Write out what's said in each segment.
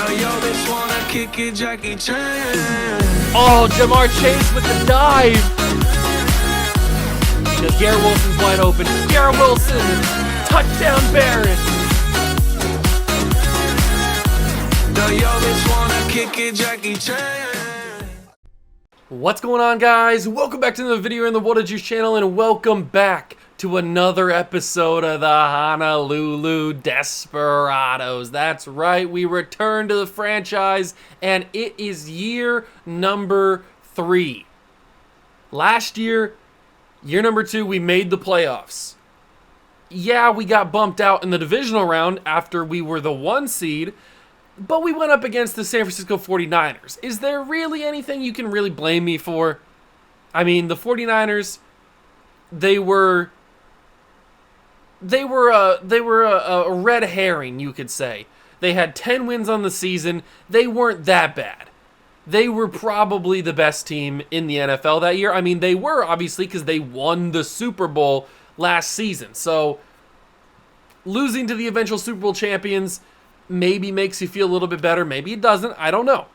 Oh, Jamar Chase with the dive. Because Garrett Wilson's wide open. Garrett Wilson, touchdown Bears. What's going on, guys? Welcome back to another video in the Water Juice channel, and welcome back to another episode of the Honolulu Desperados. That's right, we return to the franchise, and it is year number 3. Last year, year number 2, we made the playoffs. Yeah, we got bumped out in the divisional round after we were the 1 seed, but we went up against the San Francisco 49ers. Is there really anything you can really blame me for? I mean, the 49ers, they were a red herring, you could say. They had 10 wins on the season. They weren't that bad. They were probably the best team in the NFL that year. I mean, they were, obviously, because they won the Super Bowl last season. So, losing to the eventual Super Bowl champions maybe makes you feel a little bit better. Maybe it doesn't. I don't know.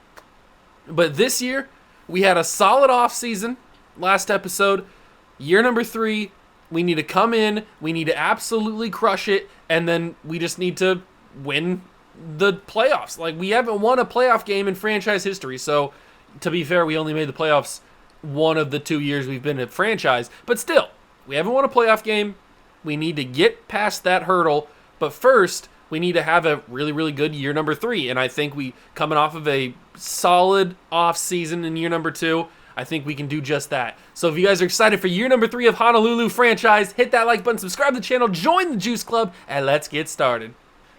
But this year, we had a solid offseason. Last episode, year number 3, we need to come in, we need to absolutely crush it, and then we just need to win the playoffs. Like, we haven't won a playoff game in franchise history, so to be fair, we only made the playoffs one of the 2 years we've been a franchise, but still, we haven't won a playoff game. We need to get past that hurdle, but first, we need to have a really, really good year number 3, and I think we, coming off of a solid off season in year number 2, I think we can do just that. So if you guys are excited for year number 3 of Honolulu franchise, hit that like button, subscribe to the channel, join the Juice Club, and let's get started.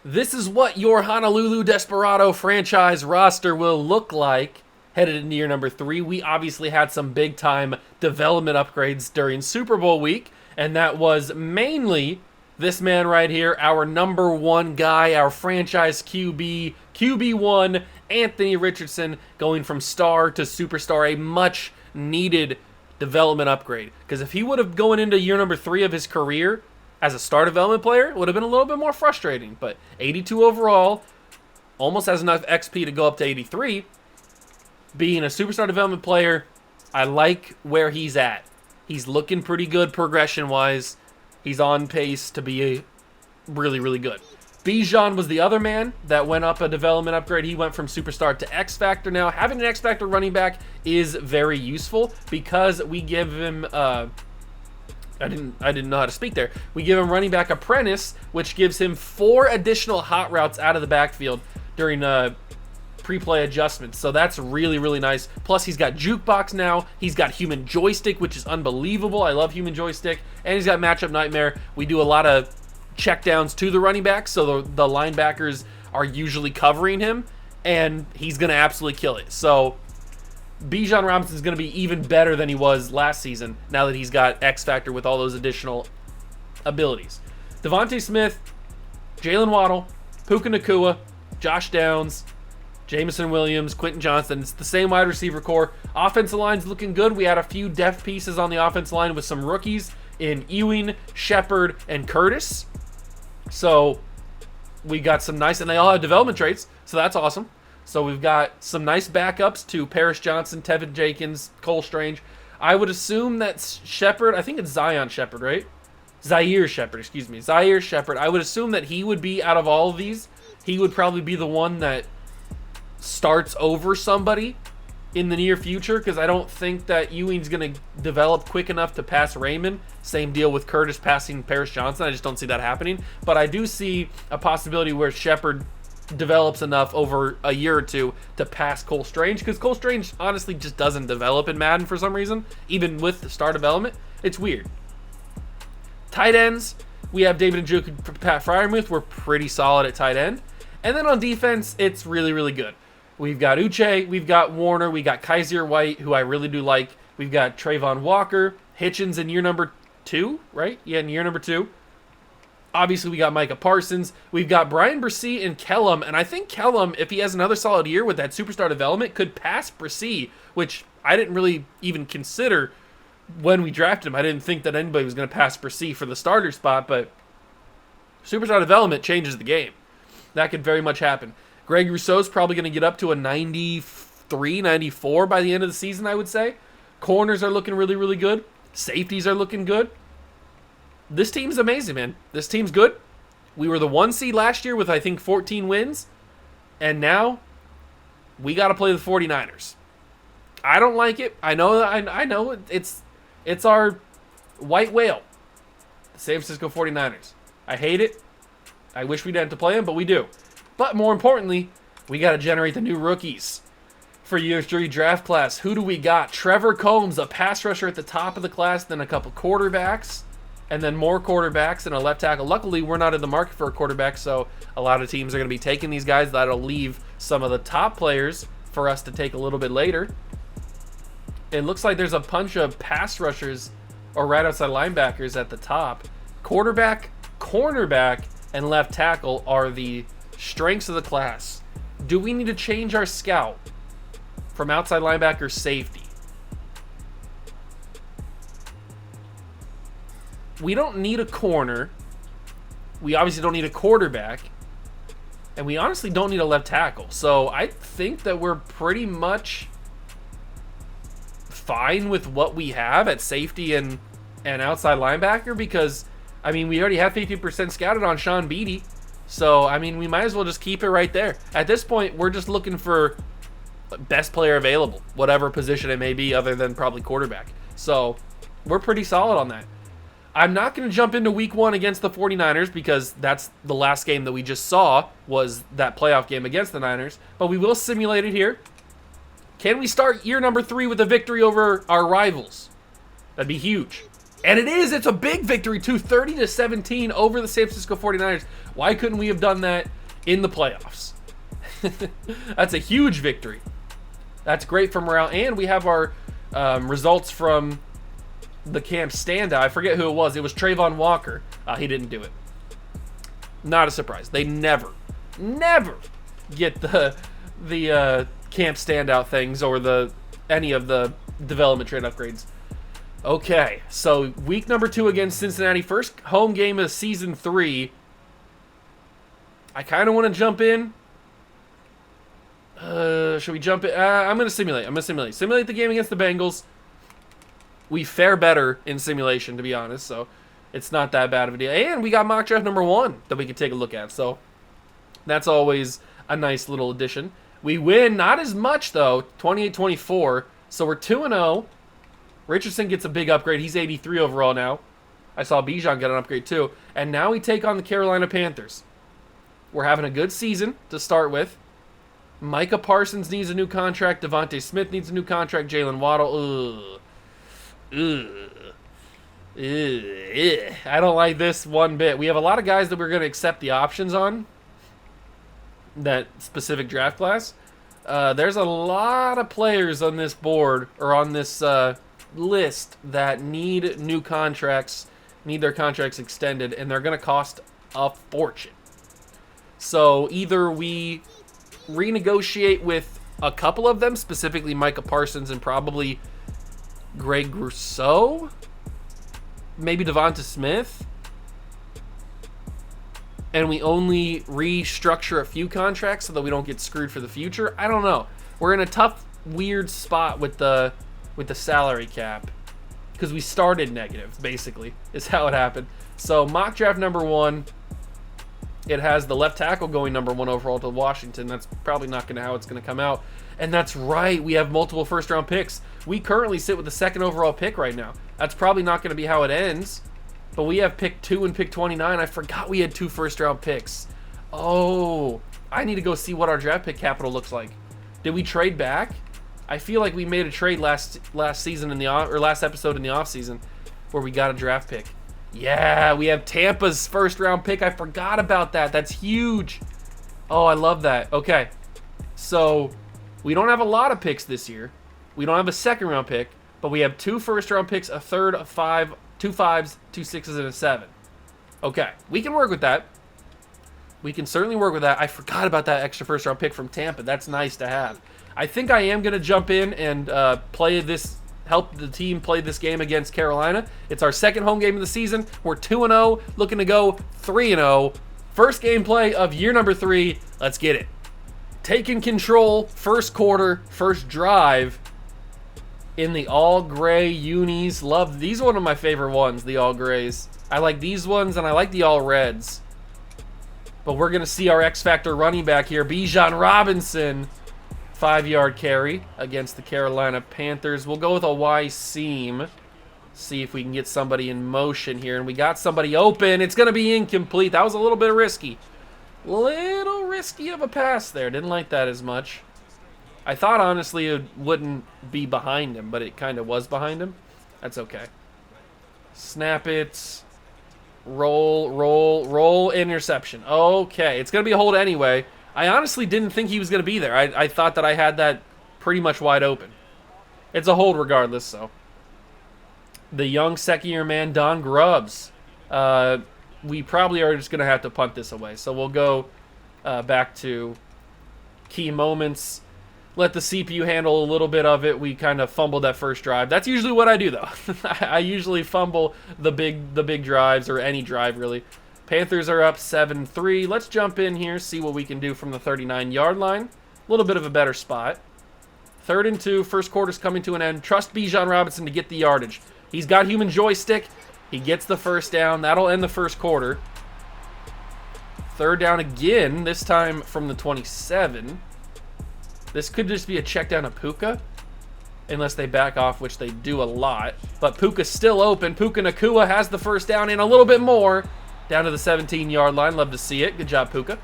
This is what your Honolulu Desperado franchise roster will look like headed into year number 3. We obviously had some big-time development upgrades during Super Bowl week, and that was mainly this man right here, our number 1 guy, our franchise QB, QB1, Anthony Richardson, going from star to superstar, a much needed development upgrade. Because if he would have gone into year number 3 of his career as a star development player, it would have been a little bit more frustrating. But 82 overall, almost has enough XP to go up to 83. Being a superstar development player, I like where he's at. He's looking pretty good progression-wise. He's on pace to be really, really good. Bijan was the other man that went up a development upgrade. He went from superstar to X Factor now. Having an X Factor running back is very useful because we give him I didn't know how to speak there. We give him running back apprentice, which gives him 4 additional hot routes out of the backfield during pre-play adjustments. So that's really, really nice. Plus, he's got jukebox now. He's got human joystick, which is unbelievable. I love human joystick. And he's got matchup nightmare. We do a lot of checkdowns to the running back, so the linebackers are usually covering him, and he's going to absolutely kill it. So Bijan Robinson is going to be even better than he was last season now that he's got X Factor with all those additional abilities. Devontae Smith, Jalen Waddle, Puka Nacua, Josh Downs, Jameson Williams, Quentin Johnston. It's the same wide receiver core. Offensive line's looking good. We had a few depth pieces on the offensive line with some rookies in Ewing, Shepard, and Curtis. So we got some nice, and they all have development traits, so that's awesome. So we've got some nice backups to Paris Johnson, Tevin Jenkins, Cole Strange. I would assume that Shepard, I think it's Zion Shepard, right? Zaire Shepard, excuse me. Zaire Shepard. I would assume that he would be, out of all of these, he would probably be the one that starts over somebody in the near future, because I don't think that Ewing's going to develop quick enough to pass Raymond. Same deal with Curtis passing Paris Johnson. I just don't see that happening. But I do see a possibility where Shepard develops enough over a year or 2 to pass Cole Strange, because Cole Strange honestly just doesn't develop in Madden for some reason, even with the star development. It's weird. Tight ends, we have David Njoku and Pat Freiermuth. We're pretty solid at tight end. And then on defense, it's really, really good. We've got Uche, we've got Warner, we got Kaiser White, who I really do like. We've got Trayvon Walker, Hitchens in year number 2, right? Yeah, in year number 2. Obviously, we got Micah Parsons. We've got Brian Bresee and Kellum, and I think Kellum, if he has another solid year with that superstar development, could pass Bresee, which I didn't really even consider when we drafted him. I didn't think that anybody was going to pass Bresee for the starter spot, but superstar development changes the game. That could very much happen. Greg Rousseau's probably going to get up to a 93, 94 by the end of the season, I would say. Corners are looking really, really good. Safeties are looking good. This team's amazing, man. This team's good. We were the 1 seed last year with, I think, 14 wins. And now we got to play the 49ers. I don't like it. I know it's our white whale. The San Francisco 49ers. I hate it. I wish we didn't have to play them, but we do. But more importantly, we got to generate the new rookies for year 3 draft class. Who do we got? Trevor Combs, a pass rusher at the top of the class, then a couple quarterbacks, and then more quarterbacks and a left tackle. Luckily, we're not in the market for a quarterback, so a lot of teams are going to be taking these guys. That'll leave some of the top players for us to take a little bit later. It looks like there's a bunch of pass rushers or right outside linebackers at the top. Quarterback, cornerback, and left tackle are the strengths of the class. Do we need to change our scout from outside linebacker safety? We don't need a corner. We obviously don't need a quarterback. And we honestly don't need a left tackle. So I think that we're pretty much fine with what we have at safety and outside linebacker because, I mean, we already have 50% scouted on Sean Beatty. So, I mean, we might as well just keep it right there. At this point, we're just looking for best player available, whatever position it may be other than probably quarterback. So, we're pretty solid on that. I'm not going to jump into week 1 against the 49ers because that's the last game that we just saw was that playoff game against the Niners. But we will simulate it here. Can we start year number 3 with a victory over our rivals? That'd be huge. And it is. It's a big victory, too. 30-17 over the San Francisco 49ers. Why couldn't we have done that in the playoffs? That's a huge victory. That's great for morale. And we have our results from the camp standout. I forget who it was. It was Trayvon Walker. He didn't do it. Not a surprise. They never get the camp standout things or any of the development trade upgrades. Okay, so week number 2 against Cincinnati. First home game of season 3. I kind of want to jump in. Should we jump in? I'm going to simulate. Simulate the game against the Bengals. We fare better in simulation, to be honest, so it's not that bad of a deal. And we got mock draft number 1 that we can take a look at, so that's always a nice little addition. We win, not as much, though, 28-24, so we're 2-0. Richardson gets a big upgrade. He's 83 overall now. I saw Bijan get an upgrade, too. And now we take on the Carolina Panthers. We're having a good season to start with. Micah Parsons needs a new contract. Devontae Smith needs a new contract. Jalen Waddle, I don't like this one bit. We have a lot of guys that we're going to accept the options on that specific draft class. There's a lot of players on this board or on this list that need new contracts, need their contracts extended, and they're going to cost a fortune. So either we renegotiate with a couple of them, specifically Micah Parsons and probably Greg Rousseau, maybe Devonta Smith, and we only restructure a few contracts so that we don't get screwed for the future. I don't know. We're in a tough, weird spot with the salary cap because we started negative, basically, is how it happened. So mock draft number 1, it has the left tackle going number 1 overall to Washington. That's probably not going to how it's going to come out. And that's right, we have multiple first-round picks. We currently sit with the 2nd overall pick right now. That's probably not going to be how it ends. But we have pick 2 and pick 29. I forgot we had 2 first-round picks. Oh, I need to go see what our draft pick capital looks like. Did we trade back? I feel like we made a trade last season last episode in the offseason where we got a draft pick. Yeah, we have Tampa's first-round pick. I forgot about that. That's huge. Oh, I love that. Okay, so we don't have a lot of picks this year. We don't have a second-round pick, but we have 2 first-round picks, a third, a 5, 2 5s, 2 6s, and a 7. Okay, we can work with that. We can certainly work with that. I forgot about that extra first-round pick from Tampa. That's nice to have. I think I am going to jump in and help the team play this game against Carolina. It's our 2nd home game of the season. We're 2-0, looking to go 3-0. First gameplay of year number 3. Let's get it. taking control, first quarter, first drive in the all-gray unis. Love these. One of my favorite ones, the all-grays. I like these ones, and I like the all-reds. But we're going to see our X-Factor running back here, Bijan Robinson. 5-yard carry against the Carolina Panthers. We'll go with a Y seam. See if we can get somebody in motion here. And we got somebody open. It's going to be incomplete. That was a little bit risky. Little risky of a pass there. Didn't like that as much. I thought, honestly, it wouldn't be behind him, but it kind of was behind him. That's okay. Snap it. Roll, roll, roll. Interception. Okay. It's going to be a hold anyway. I honestly didn't think he was going to be there. I thought that I had that pretty much wide open. It's a hold regardless, so. The young second-year man, Don Grubbs. We probably are just going to have to punt this away. So we'll go back to key moments. Let the CPU handle a little bit of it. We kind of fumbled that first drive. That's usually what I do, though. I usually fumble the big drives, or any drive, really. Panthers are up 7-3. Let's jump in here, see what we can do from the 39-yard line. A little bit of a better spot. 3rd and 2. First quarter's coming to an end. Trust Bijan Robinson to get the yardage. He's got human joystick. He gets the first down. That'll end the first quarter. 3rd down again, this time from the 27. This could just be a check down to Puka, unless they back off, which they do a lot. But Puka's still open. Puka Nacua has the first down and a little bit more. Down to the 17-yard line. Love to see it. Good job, Puka.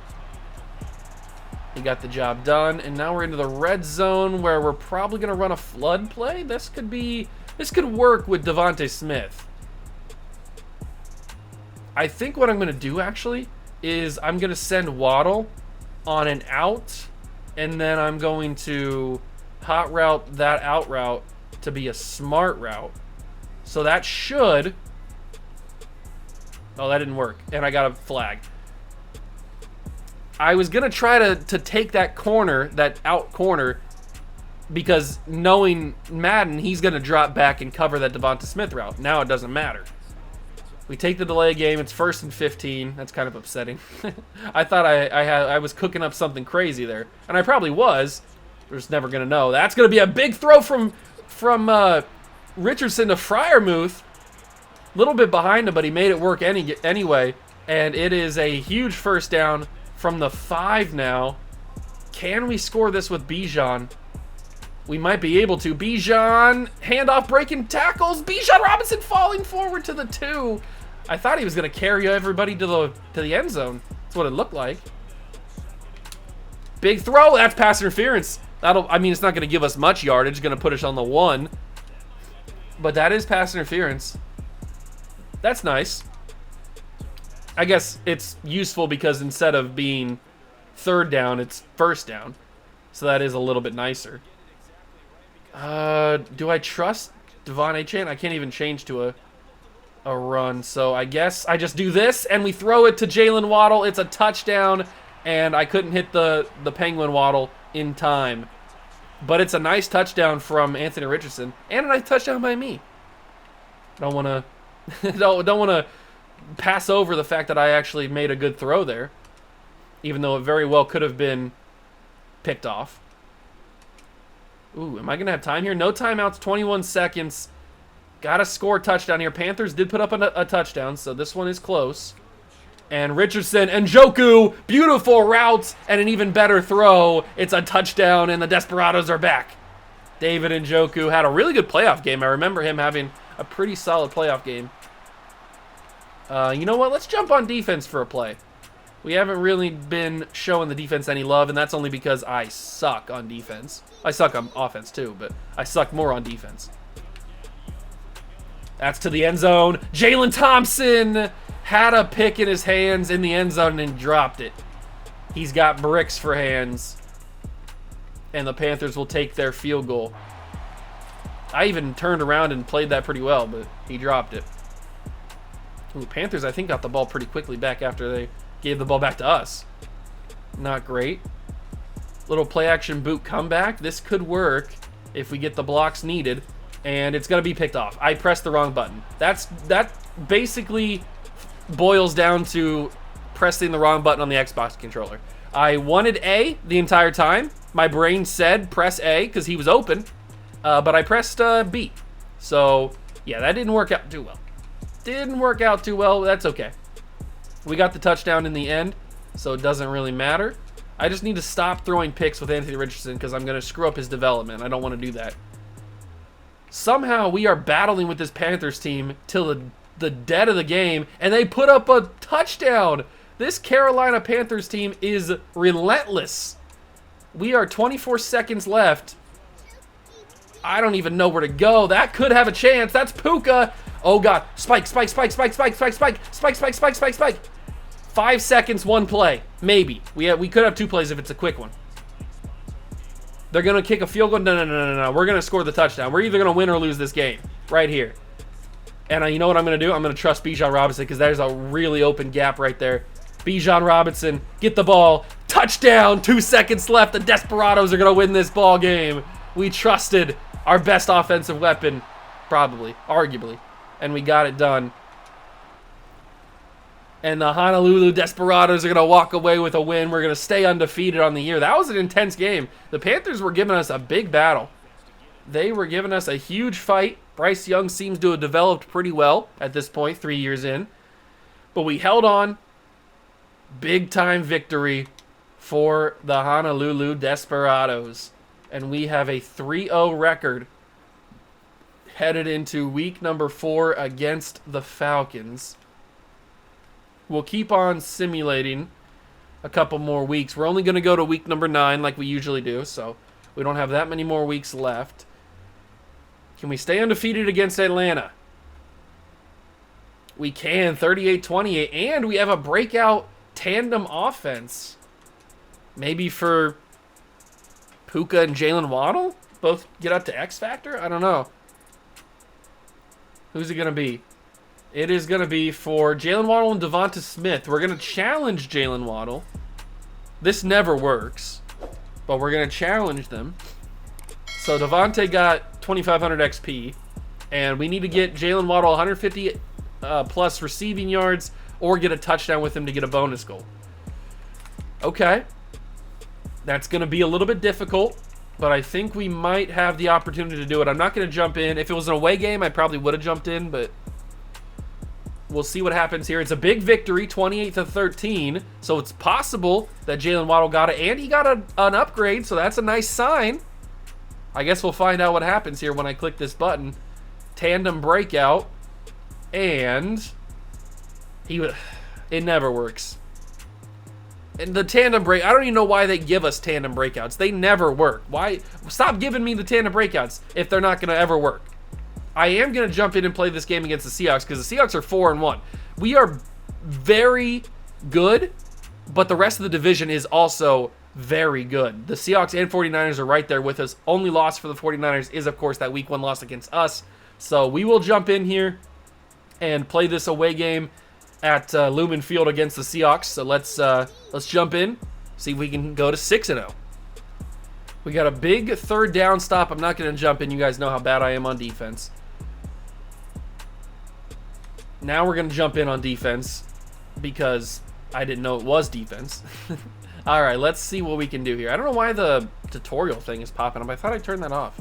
He got the job done. And now we're into the red zone, where we're probably going to run a flood play. This could work with Devontae Smith. I think what I'm going to do, actually, is I'm going to send Waddle on an out, and then I'm going to hot route that out route to be a smart route. So that should... Oh, that didn't work, and I got a flag. I was going to try to take that corner, that out corner, because knowing Madden, he's going to drop back and cover that Devonta Smith route. Now it doesn't matter. We take the delay game. It's 1st and 15. That's kind of upsetting. I thought I was cooking up something crazy there, and I probably was. We're just never going to know. That's going to be a big throw from Richardson to Freiermuth. A little bit behind him, but he made it work anyway. And it is a huge first down from the 5 now. Can we score this with Bijan? We might be able to. Bijan, handoff, breaking tackles. Bijan Robinson falling forward to the 2. I thought he was going to carry everybody to the end zone. That's what it looked like. Big throw. That's pass interference. I mean, it's not going to give us much yardage. It's going to put us on the 1. But that is pass interference. That's nice. I guess it's useful because instead of being 3rd down, it's 1st down. So that is a little bit nicer. Do I trust Devon Achane? I can't even change to a run. So I guess I just do this, and we throw it to Jalen Waddle. It's a touchdown, and I couldn't hit the Penguin Waddle in time. But it's a nice touchdown from Anthony Richardson, and a nice touchdown by me. Don't want to... don't want to pass over the fact that I actually made a good throw there, even though it very well could have been picked off. Ooh, am I going to have time here? No timeouts, 21 seconds. Got to score a touchdown here. Panthers did put up a touchdown, so this one is close. And Richardson and Njoku, beautiful routes and an even better throw. It's a touchdown, and the Desperados are back. David Njoku had a really good playoff game. I remember him having a pretty solid playoff game. You know what? Let's jump on defense for a play. We haven't really been showing the defense any love, and that's only because I suck on defense. I suck on offense too, but I suck more on defense. That's to the end zone. Jalen Thompson had a pick in his hands in the end zone and dropped it. He's got bricks for hands. And the Panthers will take their field goal. I even turned around and played that pretty well, but he dropped it. Ooh, Panthers, I think, got the ball pretty quickly back after they gave the ball back to us. Not great. Little play-action boot comeback. This could work if we get the blocks needed, and it's going to be picked off. I pressed the wrong button. That basically boils down to pressing the wrong button on the Xbox controller. I wanted A the entire time. My brain said press A because he was open, but I pressed B. So, yeah, that didn't work out too well. Didn't work out too well. That's okay. We got the touchdown in the end, so it doesn't really matter. I just need to stop throwing picks with Anthony Richardson because I'm going to screw up his development. I don't want to do that. Somehow we are battling with this Panthers team till the dead of the game, and they put up a touchdown. This Carolina Panthers team is relentless. We are 24 seconds left. I don't even know where to go. That could have a chance. That's Puka. Oh, God. Spike, spike, spike, spike, spike, spike, spike, spike, spike, spike, spike, spike. 5 seconds, 1 play. Maybe. We could have 2 plays if it's a quick one. They're going to kick a field goal. No. We're going to score the touchdown. We're either going to win or lose this game right here. And you know what I'm going to do? I'm going to trust Bijan Robinson because there's a really open gap right there. Bijan Robinson, get the ball. Touchdown. 2 seconds left. The Desperados are going to win this ball game. We trusted our best offensive weapon, probably, arguably, and we got it done. And the Honolulu Desperados are going to walk away with a win. We're going to stay undefeated on the year. That was an intense game. The Panthers were giving us a big battle. They were giving us a huge fight. Bryce Young seems to have developed pretty well at this point, 3 years in. But we held on. Big-time victory for the Honolulu Desperados. And we have a 3-0 record headed into week number 4 against the Falcons. We'll keep on simulating a couple more weeks. We're only going to go to week number 9 like we usually do, so we don't have that many more weeks left. Can we stay undefeated against Atlanta? We can, 38-28, and we have a breakout tandem offense. Maybe for Puka and Jalen Waddle? Both get up to X Factor? I don't know. Who's it going to be? It is going to be for Jalen Waddle and Devonta Smith. We're going to challenge Jalen Waddle. This never works, but we're going to challenge them. So Devonta got 2,500 XP, and we need to get Jalen Waddle 150 plus receiving yards or get a touchdown with him to get a bonus goal. Okay. That's going to be a little bit difficult, but I think we might have the opportunity to do it. I'm not going to jump in. If it was an away game, I probably would have jumped in, but we'll see what happens here. It's a big victory, 28-13, so it's possible that Jalen Waddle got it, and he got an upgrade, so that's a nice sign. I guess we'll find out what happens here when I click this button. Tandem breakout, and it never works. And the tandem break, I don't even know why they give us tandem breakouts. They never work. Why? Stop giving me the tandem breakouts if they're not going to ever work. I am going to jump in and play this game against the Seahawks because the Seahawks are 4-1. We are very good, but the rest of the division is also very good. The Seahawks and 49ers are right there with us. Only loss for the 49ers is, of course, that week 1 loss against us. So we will jump in here and play this away game at Lumen Field against the Seahawks. So let's jump in, see if we can go to 6-0. We got a big 3rd down stop. I'm not going to jump in. You guys know how bad I am on defense. Now we're going to jump in on defense because I didn't know it was defense. All right, let's see what we can do here. I don't know why the tutorial thing is popping up. I thought I turned that off.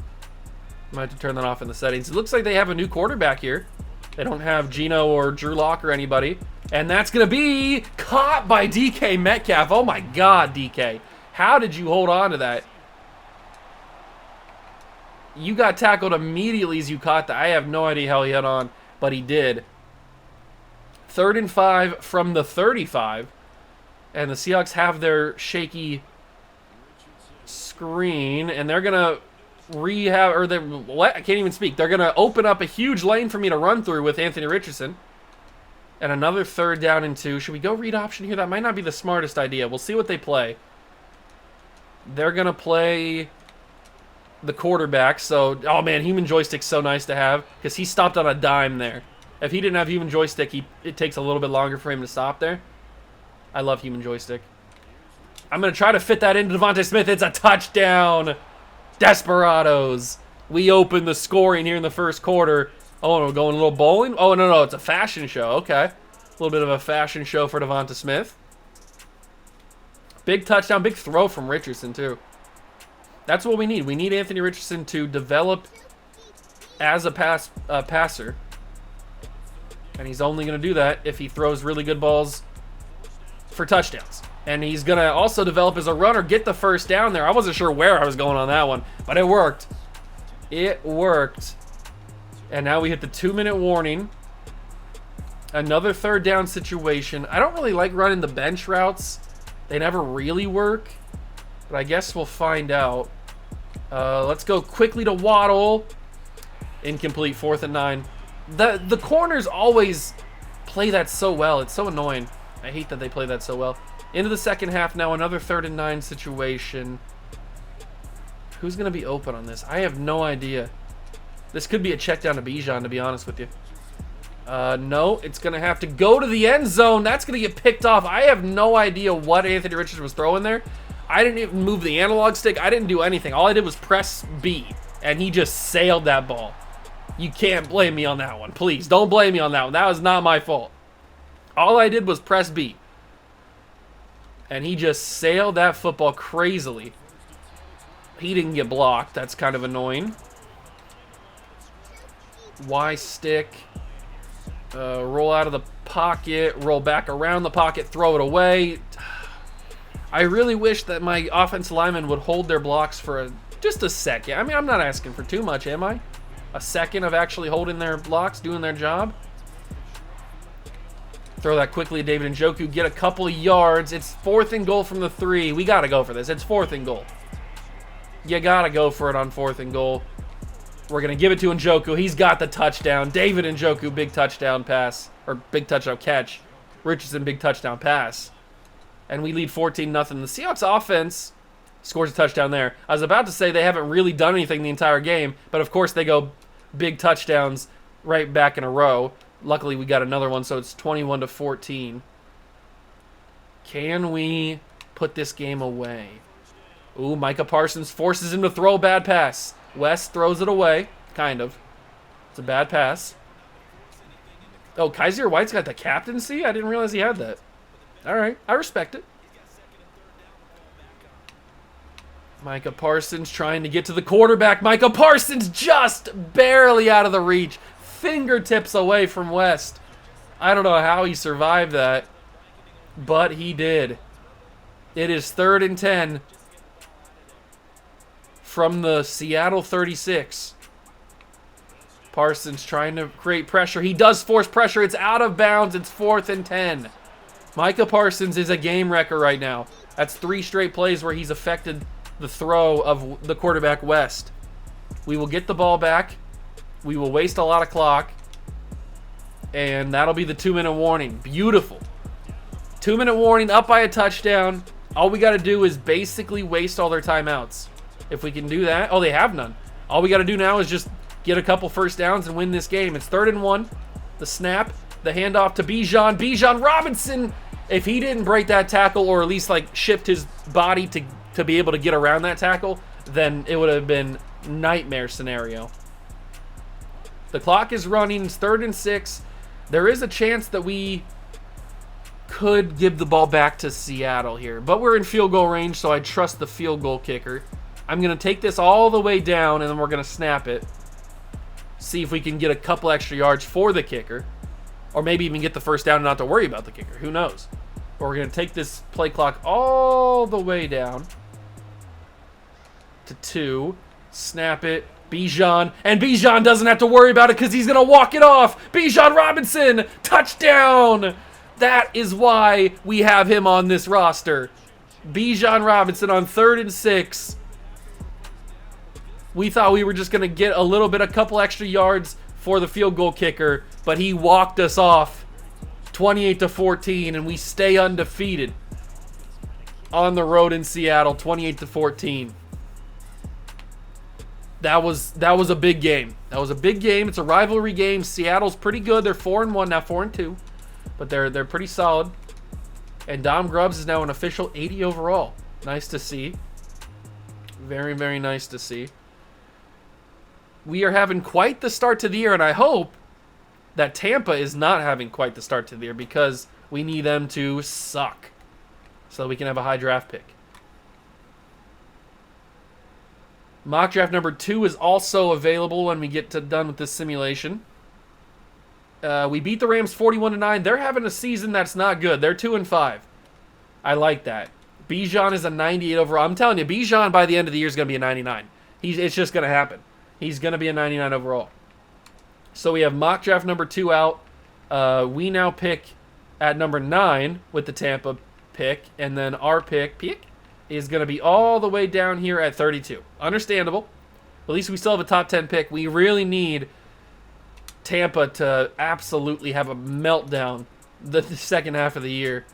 I might have to turn that off in the settings. It looks like they have a new quarterback here. They don't have Geno or Drew Lock or anybody. And that's going to be caught by DK Metcalf. Oh, my God, DK. How did you hold on to that? You got tackled immediately as you caught that. I have no idea how he held on, but he did. 3rd and 5 from the 35. And the Seahawks have their shaky screen. And they're going to I can't even speak. They're going to open up a huge lane for me to run through with Anthony Richardson. And another 3rd down and 2. Should we go read option here? That might not be the smartest idea. We'll see what they play. They're going to play the quarterback. So, oh man, human joystick's so nice to have because he stopped on a dime there. If he didn't have human joystick, it takes a little bit longer for him to stop there. I love human joystick. I'm going to try to fit that into Devonta Smith. It's a touchdown. Desperados. We open the scoring here in the first quarter. Oh, we're going a little bowling? Oh, no, it's a fashion show. Okay. A little bit of a fashion show for Devonta Smith. Big touchdown, big throw from Richardson, too. That's what we need. We need Anthony Richardson to develop as a passer. And he's only going to do that if he throws really good balls for touchdowns. And he's going to also develop as a runner, get the first down there. I wasn't sure where I was going on that one, but it worked. It worked. And now we hit the 2-minute warning. Another third down situation. I don't really like running the bench routes. They never really work. But I guess we'll find out. Let's go quickly to Waddle. Incomplete, 4th and 9. The corners always play that so well. It's so annoying. I hate that they play that so well. Into the second half now, another 3rd and 9 situation. Who's going to be open on this? I have no idea. This could be a check down to Bijan, to be honest with you. No, it's going to have to go to the end zone. That's going to get picked off. I have no idea what Anthony Richardson was throwing there. I didn't even move the analog stick. I didn't do anything. All I did was press B, and he just sailed that ball. You can't blame me on that one. Please, don't blame me on that one. That was not my fault. All I did was press B. And he just sailed that football crazily. He didn't get blocked. That's kind of annoying. Y stick. Roll out of the pocket. Roll back around the pocket. Throw it away. I really wish that my offensive linemen would hold their blocks for just a second. I mean, I'm not asking for too much, am I? A second of actually holding their blocks, doing their job. Throw that quickly to David Njoku. Get a couple of yards. It's 4th and goal from the 3. We got to go for this. It's 4th and goal. You got to go for it on 4th and goal. We're going to give it to Njoku. He's got the touchdown. David Njoku, big touchdown pass. Or big touchdown catch. Richardson, big touchdown pass. And we lead 14-0. The Seahawks offense scores a touchdown there. I was about to say they haven't really done anything the entire game, but of course they go big touchdowns right back in a row. Luckily, we got another one, so it's 21-14. Can we put this game away? Ooh, Micah Parsons forces him to throw a bad pass. West throws it away, kind of. It's a bad pass. Oh, Kaiser White's got the captaincy? I didn't realize he had that. All right, I respect it. Micah Parsons trying to get to the quarterback. Micah Parsons just barely out of the reach. Fingertips away from West. I don't know how he survived that, but he did. It is 3rd and 10 from the Seattle 36. Parsons trying to create pressure. He does force pressure. It's out of bounds. It's 4th and 10. Micah Parsons is a game wrecker right now. That's 3 straight plays where he's affected the throw of the quarterback West. We will get the ball back. We will waste a lot of clock. And that'll be the 2-minute warning. Beautiful. 2-minute warning, up by a touchdown. All we got to do is basically waste all their timeouts. If we can do that. Oh, they have none. All we got to do now is just get a couple first downs and win this game. It's 3rd and 1. The snap. The handoff to Bijan. Bijan Robinson. If he didn't break that tackle or at least like shift his body to be able to get around that tackle, then it would have been nightmare scenario. The clock is running. It's 3rd and 6. There is a chance that we could give the ball back to Seattle here, but we're in field goal range, so I trust the field goal kicker. I'm going to take this all the way down, and then we're going to snap it. See if we can get a couple extra yards for the kicker, or maybe even get the first down and not have to worry about the kicker. Who knows? But we're going to take this play clock all the way down to 2. Snap it. Bijan. And Bijan doesn't have to worry about it because he's going to walk it off. Bijan Robinson. Touchdown. That is why we have him on this roster. Bijan Robinson on 3rd and 6. We thought we were just going to get a couple extra yards for the field goal kicker, but he walked us off 28-14, and we stay undefeated on the road in Seattle, 28-14. That was a big game. That was a big game. It's a rivalry game. Seattle's pretty good. They're 4-1 now, 4-2, but they're pretty solid. And Dom Grubbs is now an official 80 overall. Nice to see. Very, very nice to see. We are having quite the start to the year, and I hope that Tampa is not having quite the start to the year because we need them to suck. so we can have a high draft pick. Mock draft number 2 is also available when we get done with this simulation. We beat the Rams 41-9. They're having a season that's not good. They're 2-5. I like that. Bijan is a 98 overall. I'm telling you, Bijan by the end of the year is going to be a 99. It's just going to happen. He's going to be a 99 overall. So we have mock draft number 2 out. We now pick at number 9 with the Tampa pick, and then our pick is going to be all the way down here at 32. Understandable. At least we still have a top 10 pick. We really need Tampa to absolutely have a meltdown the second half of the year.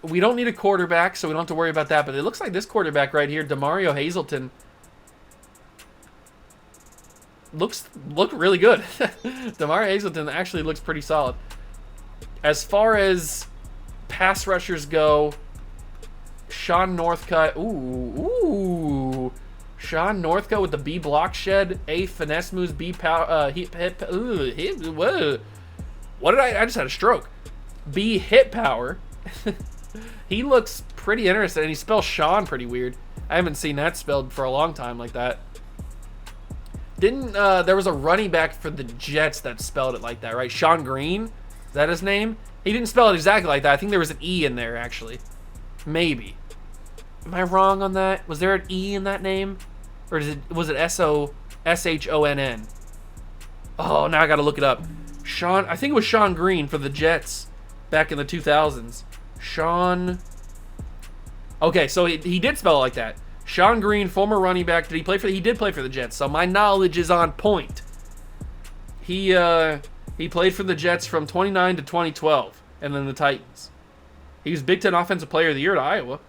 We don't need a quarterback, so we don't have to worry about that. But it looks like this quarterback right here, Demario Hazelton, look really good. Demario Hazelton actually looks pretty solid. As far as pass rushers go, Sean Northcutt. Ooh. Sean Northcutt with the B block shed, A finesse moves, B power. Whoa. What did I just had a stroke. B hit power. He looks pretty interesting, and he spells Sean pretty weird. I haven't seen that spelled for a long time like that. There was a running back for the Jets that spelled it like that, right? Sean Green? Is that his name? He didn't spell it exactly like that. I think there was an E in there, actually. Maybe. Am I wrong on that? Was there an E in that name? Or was it S-H-O-N-N? Oh, now I gotta look it up. I think it was Sean Green for the Jets back in the 2000s. Sean... Okay, so he did spell it like that. Sean Green, former running back. He did play for the Jets, so my knowledge is on point. He played for the Jets from 29 to 2012, and then the Titans. He was Big Ten Offensive Player of the Year at Iowa.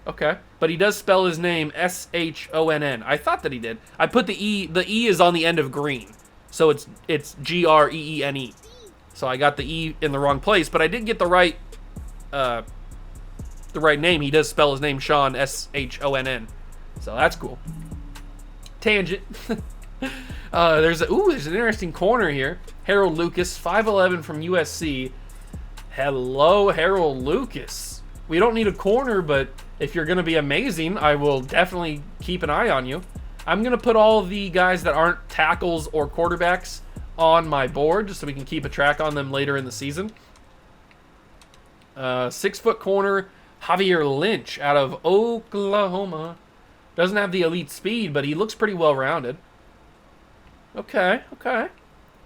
Okay, but he does spell his name S-H-O-N-N. I thought that he did. I put the E. The E is on the end of Green, so it's G-R-E-E-N-E. So I got the E in the wrong place, but I did get the right name. He does spell his name Sean, S-H-O-N-N. So that's cool. Tangent. There's an interesting corner here. Harold Lucas, 5'11" from USC. Hello, Harold Lucas. We don't need a corner, but if you're going to be amazing, I will definitely keep an eye on you. I'm going to put all the guys that aren't tackles or quarterbacks on my board just so we can keep a track on them later in the season. 6-foot corner, Javier Lynch out of Oklahoma. Doesn't have the elite speed, but he looks pretty well-rounded. Okay.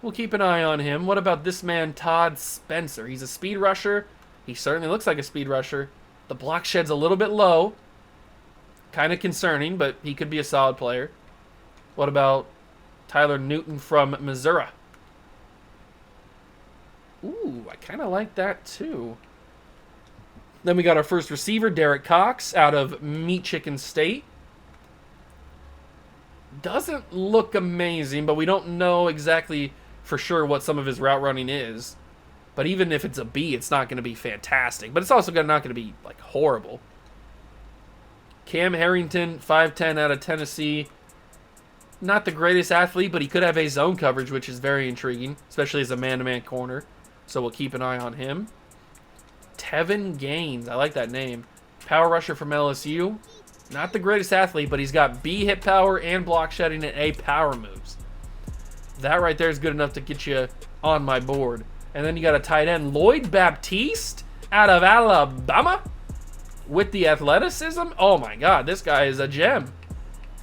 We'll keep an eye on him. What about this man, Todd Spencer? He's a speed rusher. He certainly looks like a speed rusher. The block shed's a little bit low. Kind of concerning, but he could be a solid player. What about Tyler Newton from Missouri? Ooh, I kind of like that too. Then we got our first receiver, Derek Cox, out of Meat Chicken State. Doesn't look amazing, but we don't know exactly for sure what some of his route running is. But even if it's a B, it's not going to be fantastic. But it's also not going to be like horrible. Cam Harrington, 5'10", out of Tennessee. Not the greatest athlete, but he could have a zone coverage, which is very intriguing, especially as a man-to-man corner. So we'll keep an eye on him. Tevin Gaines, I like that name. Power rusher from LSU. Not the greatest athlete, but he's got B hit power and block shedding and A power moves. That right there is good enough to get you on my board. And then you got a tight end, Lloyd Baptiste, out of Alabama, with the athleticism. Oh my God, this guy is a gem.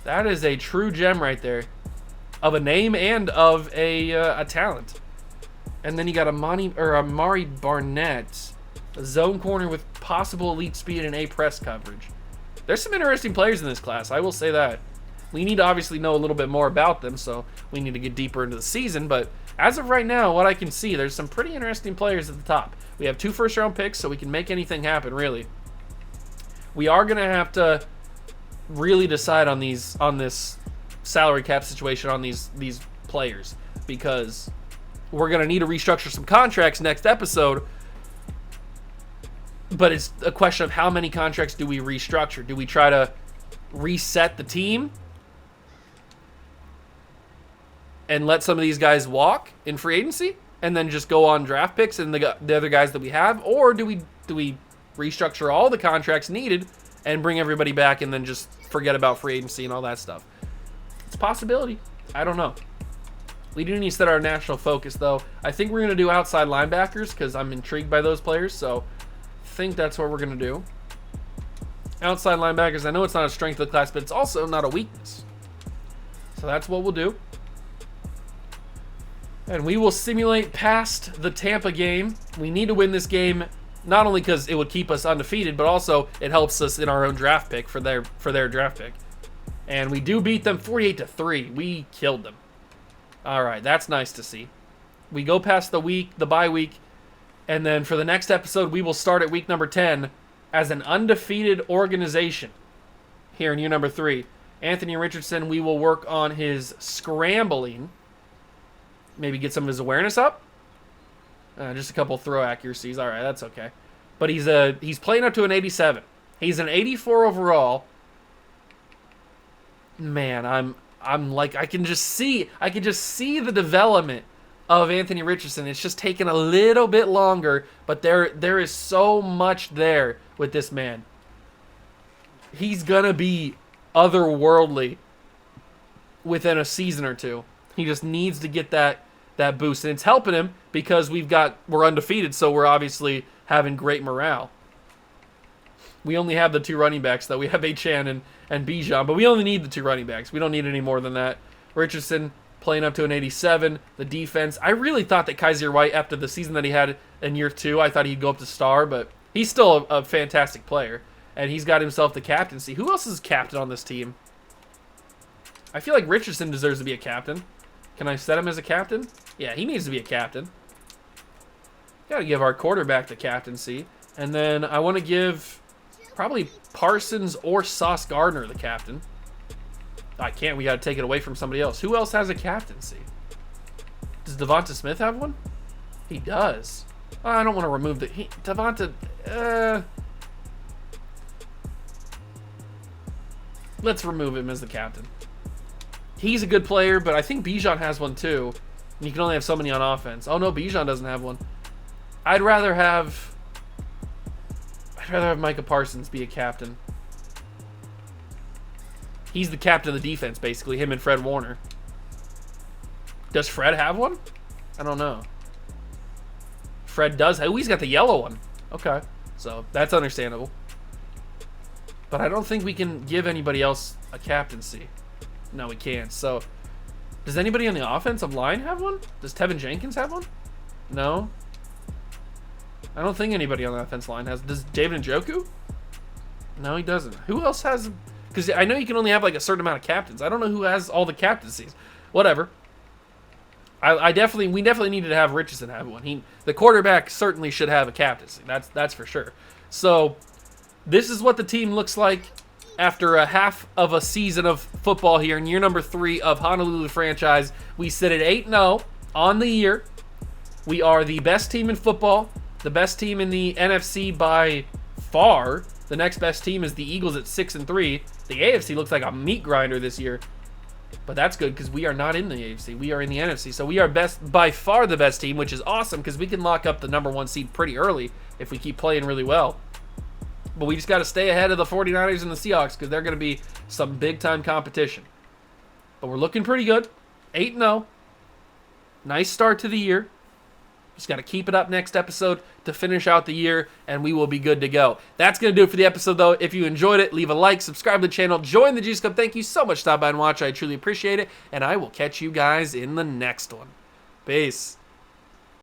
That is a true gem right there, of a name and of a talent. And then you got Amari Barnett, a zone corner with possible elite speed and A press coverage. There's some interesting players in this class, I will say that. We need to obviously know a little bit more about them, so we need to get deeper into the season. But as of right now, what I can see, there's some pretty interesting players at the top. We have 2 first-round picks, so we can make anything happen, really. We are going to have to really decide on this salary cap situation on these players, because we're going to need to restructure some contracts next episode. But it's a question of how many contracts do we restructure? Do we try to reset the team and let some of these guys walk in free agency and then just go on draft picks and the other guys that we have? Or do we restructure all the contracts needed and bring everybody back and then just forget about free agency and all that stuff. It's a possibility. I don't know. We do need to set our national focus, though. I think we're going to do outside linebackers because I'm intrigued by those players, so I think that's what we're going to do. Outside linebackers, I know it's not a strength of the class, but it's also not a weakness. So that's what we'll do. And we will simulate past the Tampa game. We need to win this game, not only because it would keep us undefeated, but also it helps us in our own draft pick for their draft pick. And we do beat them 48-3. We killed them. All right, that's nice to see. We go past the bye week, and then for the next episode, we will start at week number 10 as an undefeated organization here in year number 3. Anthony Richardson, we will work on his scrambling, maybe get some of his awareness up. Just a couple throw accuracies. All right, that's okay. But he's playing up to an 87. He's an 84 overall. Man, I'm like, I can just see the development of Anthony Richardson. It's just taken a little bit longer, but there is so much there with this man. He's gonna be otherworldly within a season or two. He just needs to get that boost, and it's helping him because we're undefeated, so we're obviously having great morale. We only have the 2 running backs, though. We have Achane and Bijan, but we only need the 2 running backs. We don't need any more than that. Richardson playing up to an 87. The defense, I really thought that Kaiser White, after the season that he had in year 2, I thought he'd go up to star, but he's still a fantastic player, and he's got himself the captaincy. Who else is captain on this team? I feel like Richardson deserves to be a captain. Can I set him as a captain? Yeah, he needs to be a captain. Got to give our quarterback the captaincy, and then I want to give probably Parsons or Sauce Gardner the captain. I can't. We got to take it away from somebody else. Who else has a captaincy? Does Devonta Smith have one? He does. Oh, I don't want to remove Devonta. Let's remove him as the captain. He's a good player, but I think Bijan has one too. And you can only have so many on offense. Oh no, Bijan doesn't have one. I'd rather have Micah Parsons be a captain. He's the captain of the defense, basically, him and Fred Warner. Does Fred have one? I don't know. Fred does. Oh, he's got the yellow one. Okay, so that's understandable. But I don't think we can give anybody else a captaincy. No, we can't. So, does anybody on the offensive line have one? Does Tevin Jenkins have one? No. I don't think anybody on the offensive line has. Does David Njoku? No, he doesn't. Who else has? Because I know you can only have like a certain amount of captains. I don't know who has all the captaincies. Whatever. We definitely needed to have Richardson have one. The quarterback certainly should have a captaincy. That's for sure. So, this is what the team looks like after a half of a season of football here in year number 3 of Honolulu franchise. We sit at 8-0 on the year. We are the best team in football, the best team in the NFC by far. The next best team is the Eagles at 6-3. The AFC looks like a meat grinder this year, but that's good because we are not in the AFC. We are in the NFC, so we are by far the best team, which is awesome because we can lock up the number 1 seed pretty early if we keep playing really well. But we just got to stay ahead of the 49ers and the Seahawks because they're going to be some big-time competition. But we're looking pretty good. 8-0. Nice start to the year. Just got to keep it up next episode to finish out the year, and we will be good to go. That's going to do it for the episode, though. If you enjoyed it, leave a like, subscribe to the channel, join the Juice Club. Thank you so much for stopping by and watching. I truly appreciate it, and I will catch you guys in the next one. Peace.